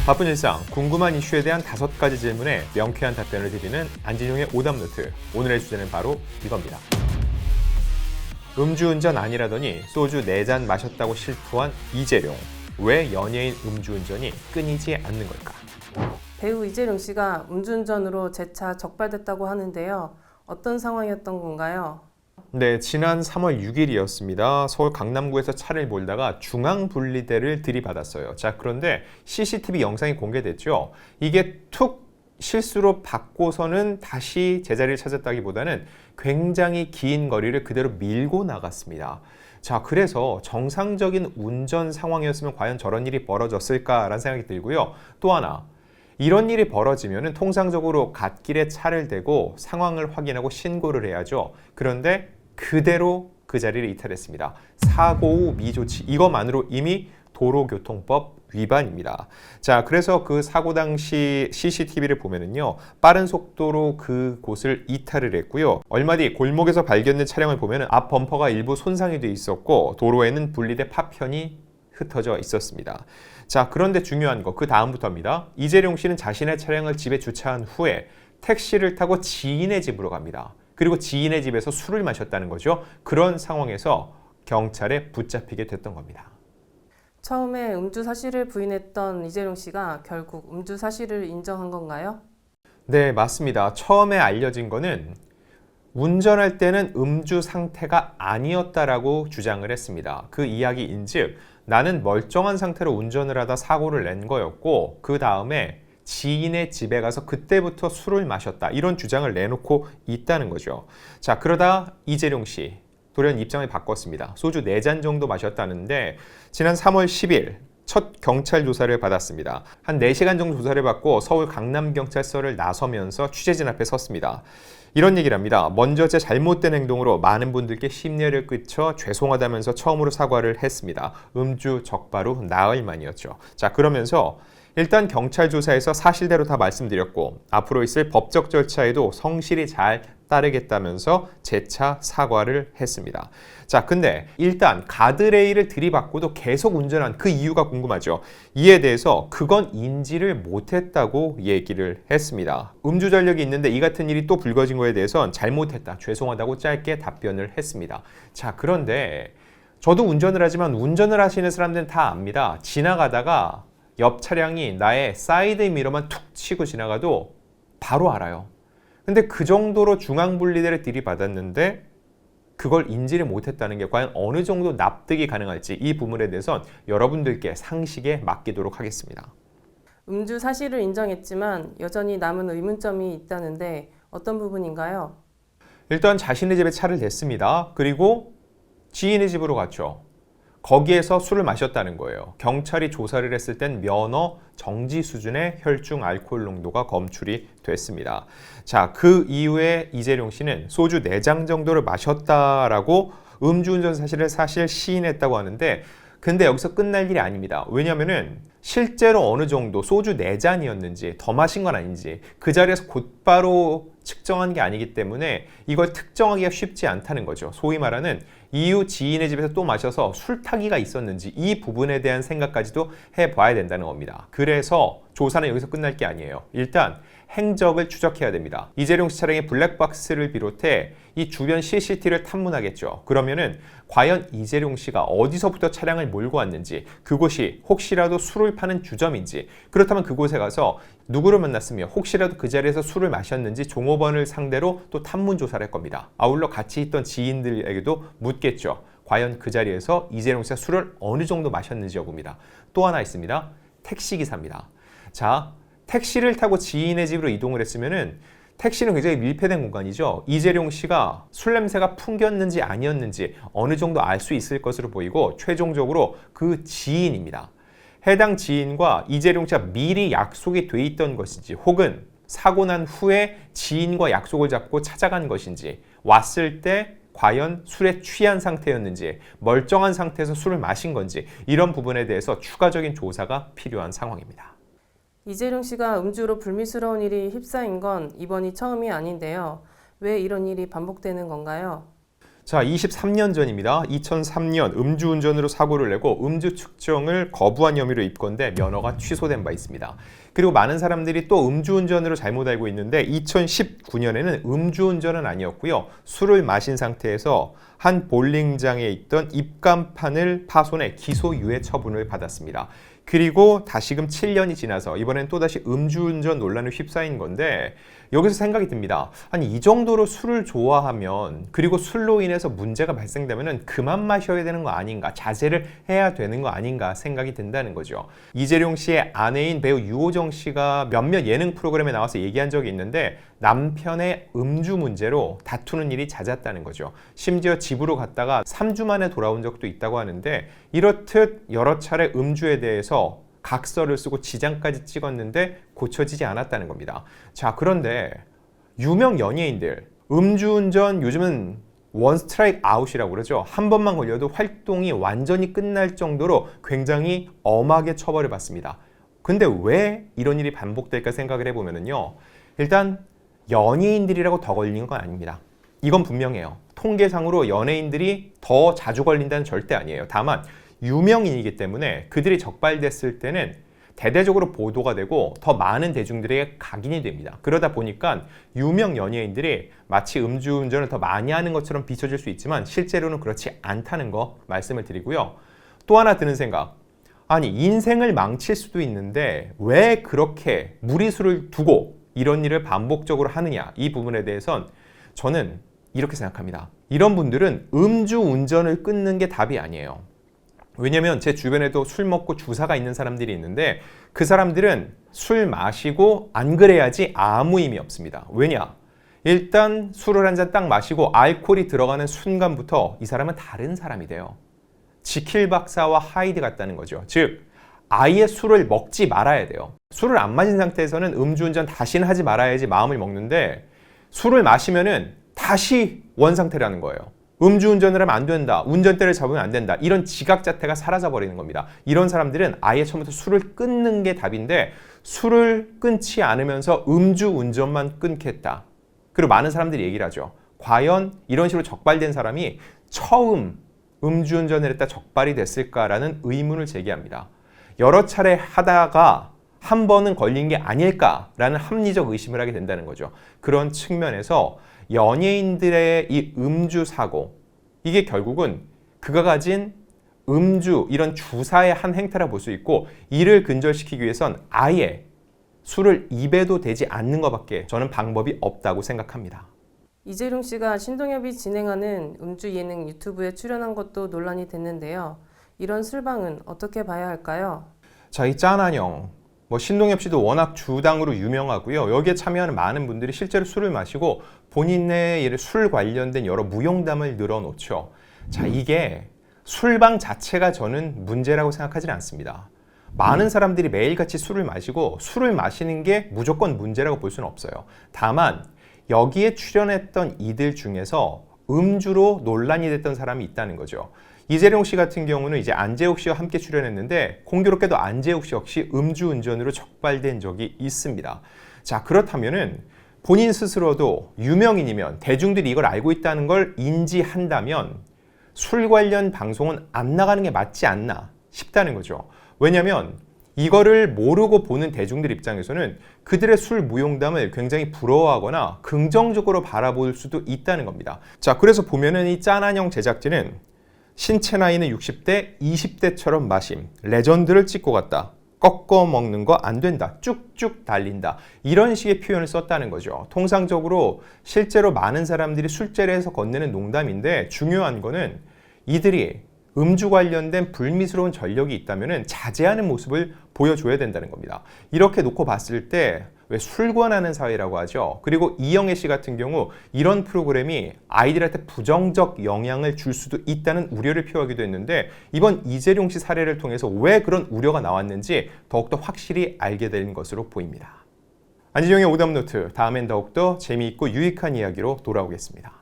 바쁜 일상, 궁금한 이슈에 대한 5가지 질문에 명쾌한 답변을 드리는 안진용의 오답노트. 오늘의 주제는 바로 이겁니다. 음주운전 아니라더니 소주 4잔 마셨다고 실토한 이재룡. 왜 연예인 음주운전이 끊이지 않는 걸까? 배우 이재룡 씨가 음주운전으로 재차 적발됐다고 하는데요. 어떤 상황이었던 건가요? 네, 지난 3월 6일이었습니다. 서울 강남구에서 차를 몰다가 중앙분리대를 들이받았어요. 자, 그런데 CCTV 영상이 공개됐죠. 이게 툭 실수로 받고서는 다시 제자리를 찾았다기보다는 굉장히 긴 거리를 그대로 밀고 나갔습니다. 자, 그래서 정상적인 운전 상황이었으면 과연 저런 일이 벌어졌을까라는 생각이 들고요. 또 하나, 이런 일이 벌어지면 통상적으로 갓길에 차를 대고 상황을 확인하고 신고를 해야죠. 그런데 그대로 그 자리를 이탈했습니다. 사고 후 미조치, 이것만으로 이미 도로교통법 위반입니다. 자, 그래서 그 사고 당시 CCTV를 보면은요, 빠른 속도로 그곳을 이탈을 했고요. 얼마 뒤 골목에서 발견된 차량을 보면은 앞 범퍼가 일부 손상이 돼 있었고 도로에는 분리대 파편이 흩어져 있었습니다. 자, 그런데 중요한 거 그 다음부터입니다. 이재룡 씨는 자신의 차량을 집에 주차한 후에 택시를 타고 지인의 집으로 갑니다. 그리고 지인의 집에서 술을 마셨다는 거죠. 그런 상황에서 경찰에 붙잡히게 됐던 겁니다. 처음에 음주 사실을 부인했던 이재룡 씨가 결국 음주 사실을 인정한 건가요? 네, 맞습니다. 처음에 알려진 거는 운전할 때는 음주 상태가 아니었다라고 주장을 했습니다. 그 이야기인즉 나는 멀쩡한 상태로 운전을 하다 사고를 낸 거였고 그 다음에 지인의 집에 가서 그때부터 술을 마셨다. 이런 주장을 내놓고 있다는 거죠. 자, 그러다 이재룡 씨 돌연 입장을 바꿨습니다. 소주 4잔 정도 마셨다는데 지난 3월 10일 첫 경찰 조사를 받았습니다. 한 4시간 정도 조사를 받고 서울 강남경찰서를 나서면서 취재진 앞에 섰습니다. 이런 얘기를 합니다. 먼저 제 잘못된 행동으로 많은 분들께 심려를 끼쳐 죄송하다면서 처음으로 사과를 했습니다. 음주 적발 후 나흘 만이었죠. 자, 그러면서 일단 경찰 조사에서 사실대로 다 말씀드렸고 앞으로 있을 법적 절차에도 성실히 잘 따르겠다면서 재차 사과를 했습니다. 자, 근데 일단 가드레일을 들이받고도 계속 운전한 그 이유가 궁금하죠. 이에 대해서 그건 인지를 못했다고 얘기를 했습니다. 음주 전력이 있는데 이 같은 일이 또 불거진 거에 대해선 잘못했다, 죄송하다고 짧게 답변을 했습니다. 자, 그런데 저도 운전을 하지만 운전을 하시는 사람들은 다 압니다. 지나가다가 옆 차량이 나의 사이드 미러만 툭 치고 지나가도 바로 알아요. 근데 그 정도로 중앙분리대를 들이받았는데 그걸 인지를 못했다는 게 과연 어느 정도 납득이 가능할지 이 부분에 대해선 여러분들께 상식에 맡기도록 하겠습니다. 음주 사실을 인정했지만 여전히 남은 의문점이 있다는데 어떤 부분인가요? 일단 자신의 집에 차를 댔습니다. 그리고 지인의 집으로 갔죠. 거기에서 술을 마셨다는 거예요. 경찰이 조사를 했을 땐 면허 정지 수준의 혈중 알코올 농도가 검출이 됐습니다. 자, 그 이후에 이재룡 씨는 소주 4잔 정도를 마셨다라고 음주운전 사실을 시인했다고 하는데 근데 여기서 끝날 일이 아닙니다. 왜냐면은 실제로 어느 정도 소주 4잔이었는지 더 마신 건 아닌지 그 자리에서 곧바로 측정한 게 아니기 때문에 이걸 특정하기가 쉽지 않다는 거죠. 소위 말하는 이후 지인의 집에서 또 마셔서 술타기가 있었는지 이 부분에 대한 생각까지도 해봐야 된다는 겁니다. 그래서 조사는 여기서 끝날 게 아니에요. 일단 행적을 추적해야 됩니다. 이재룡 씨 차량의 블랙박스를 비롯해 이 주변 CCTV를 탐문하겠죠. 그러면은 과연 이재룡 씨가 어디서부터 차량을 몰고 왔는지, 그곳이 혹시라도 술을 파는 주점인지, 그렇다면 그곳에 가서 누구를 만났으며 혹시라도 그 자리에서 술을 마셨는지 종업원을 상대로 또 탐문 조사를 할 겁니다. 아울러 같이 있던 지인들에게도 묻겠죠. 과연 그 자리에서 이재룡 씨가 술을 어느 정도 마셨는지 여부입니다. 또 하나 있습니다. 택시기사입니다. 자, 택시를 타고 지인의 집으로 이동을 했으면은 택시는 굉장히 밀폐된 공간이죠. 이재룡 씨가 술 냄새가 풍겼는지 아니었는지 어느 정도 알 수 있을 것으로 보이고 최종적으로 그 지인입니다. 해당 지인과 이재룡 씨가 미리 약속이 돼 있던 것인지 혹은 사고 난 후에 지인과 약속을 잡고 찾아간 것인지 왔을 때 과연 술에 취한 상태였는지 멀쩡한 상태에서 술을 마신 건지 이런 부분에 대해서 추가적인 조사가 필요한 상황입니다. 이재룡 씨가 음주로 불미스러운 일이 휩싸인 건 이번이 처음이 아닌데요. 왜 이런 일이 반복되는 건가요? 자, 23년 전입니다. 2003년 음주운전으로 사고를 내고 음주 측정을 거부한 혐의로 입건돼 면허가 취소된 바 있습니다. 그리고 많은 사람들이 또 음주운전으로 잘못 알고 있는데 2019년에는 음주운전은 아니었고요. 술을 마신 상태에서 한 볼링장에 있던 입간판을 파손해 기소유예 처분을 받았습니다. 그리고 다시금 7년이 지나서 이번엔 또다시 음주운전 논란을 휩싸인 건데 여기서 생각이 듭니다. 아니 이 정도로 술을 좋아하면 그리고 술로 인해서 문제가 발생되면 그만 마셔야 되는 거 아닌가, 자제를 해야 되는 거 아닌가 생각이 든다는 거죠. 이재룡 씨의 아내인 배우 유호정 씨가 몇몇 예능 프로그램에 나와서 얘기한 적이 있는데 남편의 음주 문제로 다투는 일이 잦았다는 거죠. 심지어 집으로 갔다가 3주 만에 돌아온 적도 있다고 하는데 이렇듯 여러 차례 음주에 대해서 각서를 쓰고 지장까지 찍었는데 고쳐지지 않았다는 겁니다. 자, 그런데 유명 연예인들 음주운전 요즘은 원 스트라이크 아웃이라고 그러죠. 한 번만 걸려도 활동이 완전히 끝날 정도로 굉장히 엄하게 처벌을 받습니다. 근데 왜 이런 일이 반복될까 생각을 해보면요. 일단 연예인들이라고 더 걸리는 건 아닙니다. 이건 분명해요. 통계상으로 연예인들이 더 자주 걸린다는 절대 아니에요. 다만 유명인이기 때문에 그들이 적발됐을 때는 대대적으로 보도가 되고 더 많은 대중들에게 각인이 됩니다. 그러다 보니까 유명 연예인들이 마치 음주운전을 더 많이 하는 것처럼 비춰질 수 있지만 실제로는 그렇지 않다는 거 말씀을 드리고요. 또 하나 드는 생각. 아니 인생을 망칠 수도 있는데 왜 그렇게 무리수를 두고 이런 일을 반복적으로 하느냐, 이 부분에 대해선 저는 이렇게 생각합니다. 이런 분들은 음주운전을 끊는 게 답이 아니에요. 왜냐면 제 주변에도 술 먹고 주사가 있는 사람들이 있는데 그 사람들은 술 마시고 안 그래야지 아무 의미 없습니다. 왜냐? 일단 술을 한 잔 딱 마시고 알코올이 들어가는 순간부터 이 사람은 다른 사람이 돼요. 지킬 박사와 하이드 같다는 거죠. 즉 아예 술을 먹지 말아야 돼요. 술을 안 마신 상태에서는 음주운전 다시는 하지 말아야지 마음을 먹는데 술을 마시면은 다시 원상태라는 거예요. 음주운전을 하면 안 된다. 운전대를 잡으면 안 된다. 이런 지각 자태가 사라져버리는 겁니다. 이런 사람들은 아예 처음부터 술을 끊는 게 답인데 술을 끊지 않으면서 음주운전만 끊겠다. 그리고 많은 사람들이 얘기를 하죠. 과연 이런 식으로 적발된 사람이 처음 음주운전을 했다 적발이 됐을까라는 의문을 제기합니다. 여러 차례 하다가 한 번은 걸린 게 아닐까라는 합리적 의심을 하게 된다는 거죠. 그런 측면에서 연예인들의 이 음주 사고, 이게 결국은 그가 가진 음주, 이런 주사의 한 행태라 볼 수 있고 이를 근절시키기 위해선 아예 술을 입에도 대지 않는 것밖에 저는 방법이 없다고 생각합니다. 이재룡 씨가 신동엽이 진행하는 음주 예능 유튜브에 출연한 것도 논란이 됐는데요. 이런 술방은 어떻게 봐야 할까요? 자, 이 짠한형, 신동엽 씨도 워낙 주당으로 유명하고요. 여기에 참여하는 많은 분들이 실제로 술을 마시고 본인의 술 관련된 여러 무용담을 늘어놓죠. 자, 이게 술방 자체가 저는 문제라고 생각하지는 않습니다. 많은 사람들이 매일같이 술을 마시고 술을 마시는 게 무조건 문제라고 볼 수는 없어요. 다만 여기에 출연했던 이들 중에서 음주로 논란이 됐던 사람이 있다는 거죠. 이재룡 씨 같은 경우는 이제 안재욱 씨와 함께 출연했는데 공교롭게도 안재욱 씨 역시 음주운전으로 적발된 적이 있습니다. 자, 그렇다면은 본인 스스로도 유명인이면 대중들이 이걸 알고 있다는 걸 인지한다면 술 관련 방송은 안 나가는 게 맞지 않나 싶다는 거죠. 왜냐하면 이거를 모르고 보는 대중들 입장에서는 그들의 술 무용담을 굉장히 부러워하거나 긍정적으로 바라볼 수도 있다는 겁니다. 자, 그래서 보면은 이 짠한형 제작진은 신체 나이는 60대, 20대처럼 마심, 레전드를 찍고 갔다. 꺾어 먹는 거 안 된다. 쭉쭉 달린다. 이런 식의 표현을 썼다는 거죠. 통상적으로 실제로 많은 사람들이 술자리에서 해서 건네는 농담인데 중요한 거는 이들이 음주 관련된 불미스러운 전력이 있다면 자제하는 모습을 보여줘야 된다는 겁니다. 이렇게 놓고 봤을 때 왜 술관하는 사회라고 하죠. 그리고 이영애 씨 같은 경우 이런 프로그램이 아이들한테 부정적 영향을 줄 수도 있다는 우려를 표하기도 했는데 이번 이재룡 씨 사례를 통해서 왜 그런 우려가 나왔는지 더욱더 확실히 알게 된 것으로 보입니다. 안진영의 오답노트, 다음엔 더욱더 재미있고 유익한 이야기로 돌아오겠습니다.